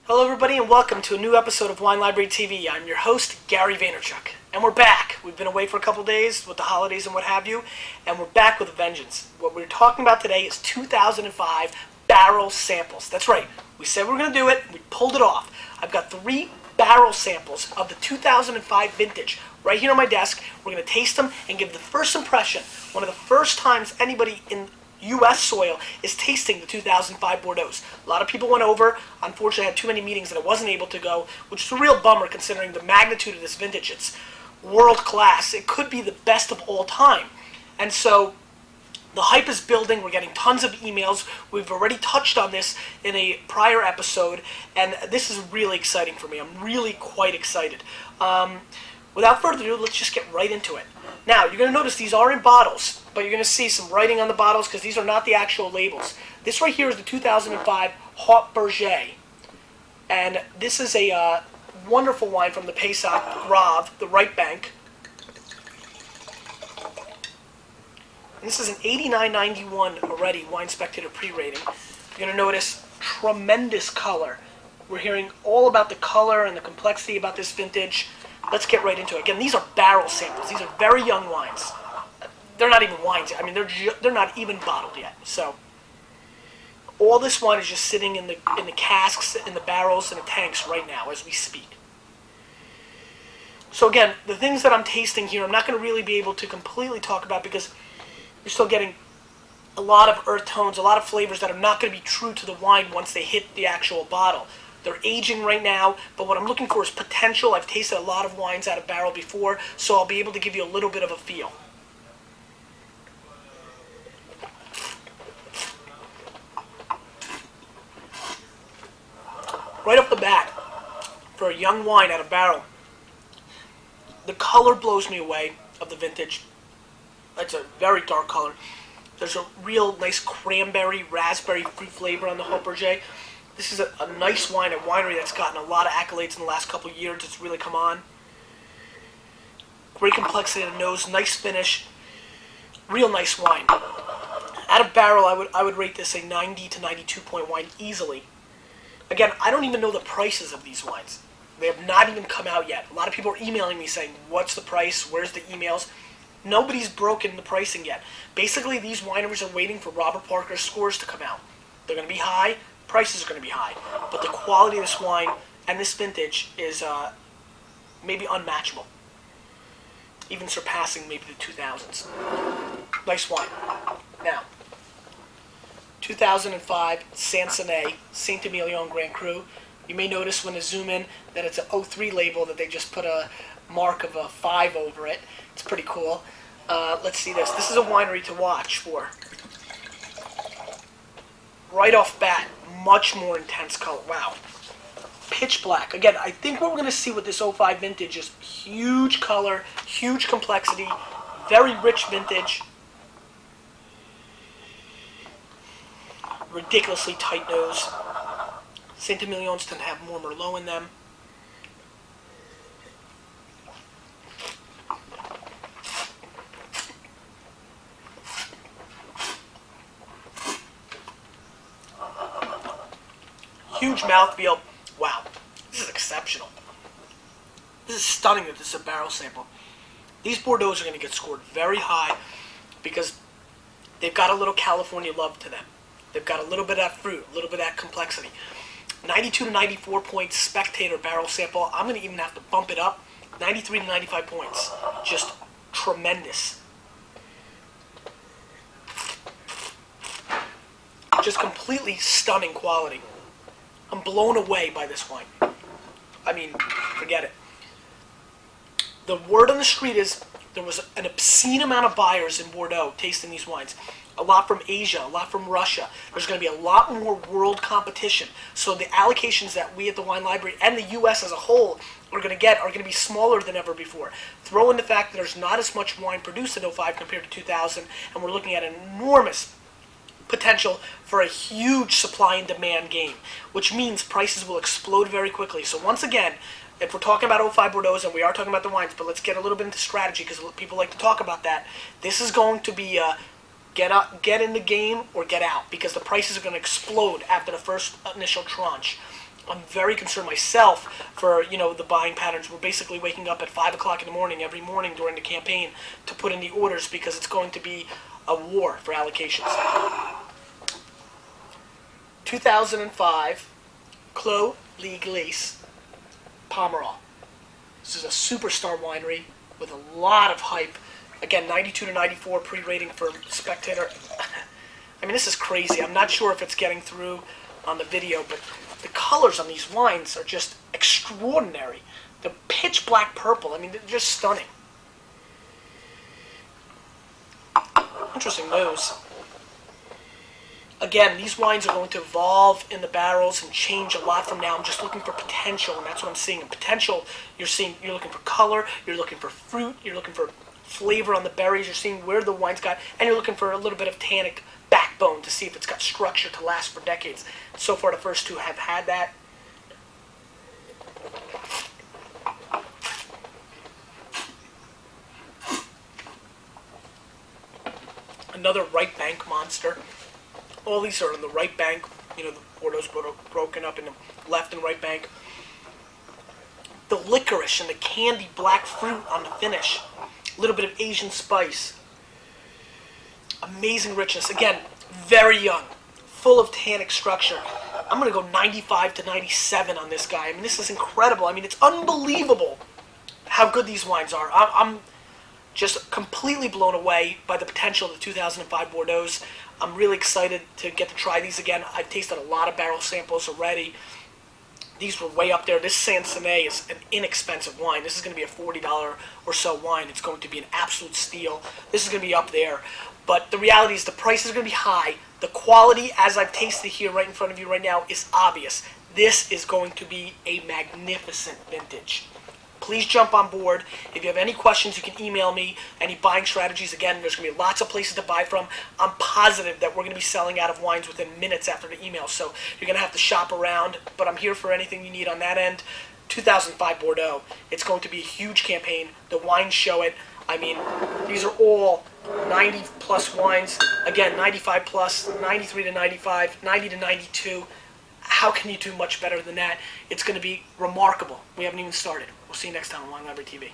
Hello everybody and welcome to a new episode of Wine Library TV. I'm your host, Gary Vaynerchuk. And we're back. We've been away for a couple days with the holidays and what have you, and we're back with a vengeance. What we're talking about today is 2005 barrel samples. That's right. We said we were going to do it, we pulled it off. I've got 3 barrel samples of the 2005 vintage right here on my desk. We're going to taste them and give the first impression. One of the first times anybody in U.S. soil is tasting the 2005 Bordeaux. A lot of people went over. Unfortunately, I had too many meetings that I wasn't able to go, which is a real bummer considering the magnitude of this vintage. It's world class. It could be the best of all time. And so the hype is building. We're getting tons of emails. We've already touched on this in a prior episode, and this is really exciting for me. I'm really quite excited. Without further ado, let's just get right into it. Now, you're going to notice these are in bottles, but you're going to see some writing on the bottles because these are not the actual labels. This right here is the 2005 Haute Berger, and this is a wonderful wine from the Paysac Grave, the right bank. And this is an 89.91 already, Wine Spectator pre-rating. You're going to notice tremendous color. We're hearing all about the color and the complexity about this vintage. Let's get right into it. Again, these are barrel samples. These are very young wines. They're not even wines yet. I mean, they're not even bottled yet. So all this wine is just sitting in the casks, in the barrels, in the tanks right now as we speak. So again, the things that I'm tasting here, I'm not going to really be able to completely talk about because you're still getting a lot of earth tones, a lot of flavors that are not going to be true to the wine once they hit the actual bottle. They're aging right now, but what I'm looking for is potential. I've tasted a lot of wines out of barrel before, so I'll be able to give you a little bit of a feel. Right off the bat, for a young wine out of barrel, the color blows me away of the vintage. It's a very dark color. There's a real nice cranberry, raspberry fruit flavor on the Haute Berger. This is a nice wine, a winery that's gotten a lot of accolades in the last couple of years. It's really come on. Great complexity in the nose, nice finish, real nice wine. Out of barrel, I would rate this a 90 to 92 point wine easily. Again, I don't even know the prices of these wines. They have not even come out yet. A lot of people are emailing me saying, what's the price? Where's the emails? Nobody's broken the pricing yet. Basically, these wineries are waiting for Robert Parker's scores to come out. They're going to be high. Prices are going to be high, but the quality of this wine and this vintage is maybe unmatchable, even surpassing maybe the 2000s. Nice wine. Now, 2005 Sansonet Saint-Emilion Grand Cru. You may notice when I zoom in that it's an 03 label that they just put a mark of a 5 over it. It's pretty cool. Let's see this. This is a winery to watch for. Right off bat, much more intense color. Wow. Pitch black. Again, I think what we're going to see with this 05 vintage is huge color, huge complexity, very rich vintage, ridiculously tight nose. Saint-Emilions tend to have more Merlot in them. Huge mouthfeel. Wow, this is exceptional. This is stunning that this is a barrel sample. These Bordeaux are going to get scored very high because they've got a little California love to them. They've got a little bit of that fruit, a little bit of that complexity. 92 to 94 points spectator barrel sample. I'm going to even have to bump it up. 93 to 95 points. Just tremendous. Just completely stunning quality. I'm blown away by this wine. I mean, forget it. The word on the street is there was an obscene amount of buyers in Bordeaux tasting these wines. A lot from Asia, a lot from Russia. There's going to be a lot more world competition. So the allocations that we at the Wine Library and the U.S. as a whole are going to get are going to be smaller than ever before. Throw in the fact that there's not as much wine produced in 05 compared to 2000, and we're looking at an enormous potential for a huge supply and demand game, which means prices will explode very quickly. So once again, if we're talking about 05 Bordeaux, and we are talking about the wines, but let's get a little bit into strategy because people like to talk about that. This is going to be get in the game or get out because the prices are going to explode after the first initial tranche. I'm very concerned myself for, the buying patterns. We're basically waking up at 5 o'clock in the morning every morning during the campaign to put in the orders because it's going to be a war for allocations. 2005, Clos Leglise Pomerol. This is a superstar winery with a lot of hype. Again, 92 to 94 pre-rating for Spectator. I mean, this is crazy. I'm not sure if it's getting through on the video, but the colors on these wines are just extraordinary. They're pitch black purple. I mean, they're just stunning. Interesting nose. Again, these wines are going to evolve in the barrels and change a lot from now. I'm just looking for potential, and that's what I'm seeing. In potential, you're looking for color, you're looking for fruit, you're looking for flavor on the berries, you're seeing where the wine's got, and you're looking for a little bit of tannic backbone to see if it's got structure to last for decades. So far, the first two have had that. Another right bank monster. All these are on the right bank. The Bordeaux's broken up in the left and right bank. The licorice and the candy black fruit on the finish. A little bit of Asian spice. Amazing richness. Again, very young. Full of tannic structure. I'm going to go 95 to 97 on this guy. I mean, this is incredible. I mean, it's unbelievable how good these wines are. I'm just completely blown away by the potential of the 2005 Bordeaux's. I'm really excited to get to try these again. I've tasted a lot of barrel samples already. These were way up there. This Sansonet is an inexpensive wine. This is going to be a $40 or so wine. It's going to be an absolute steal. This is going to be up there. But the reality is the price is going to be high. The quality, as I've tasted here right in front of you right now, is obvious. This is going to be a magnificent vintage. Please jump on board. If you have any questions, you can email me. Any buying strategies, again, there's going to be lots of places to buy from. I'm positive that we're going to be selling out of wines within minutes after the email, so you're going to have to shop around, but I'm here for anything you need on that end. 2005 Bordeaux. It's going to be a huge campaign. The wines show it. I mean, these are all 90-plus wines. Again, 95 plus, 93 to 95, 90 to 92. How can you do much better than that? It's going to be remarkable. We haven't even started. We'll see you next time on Wine Library TV.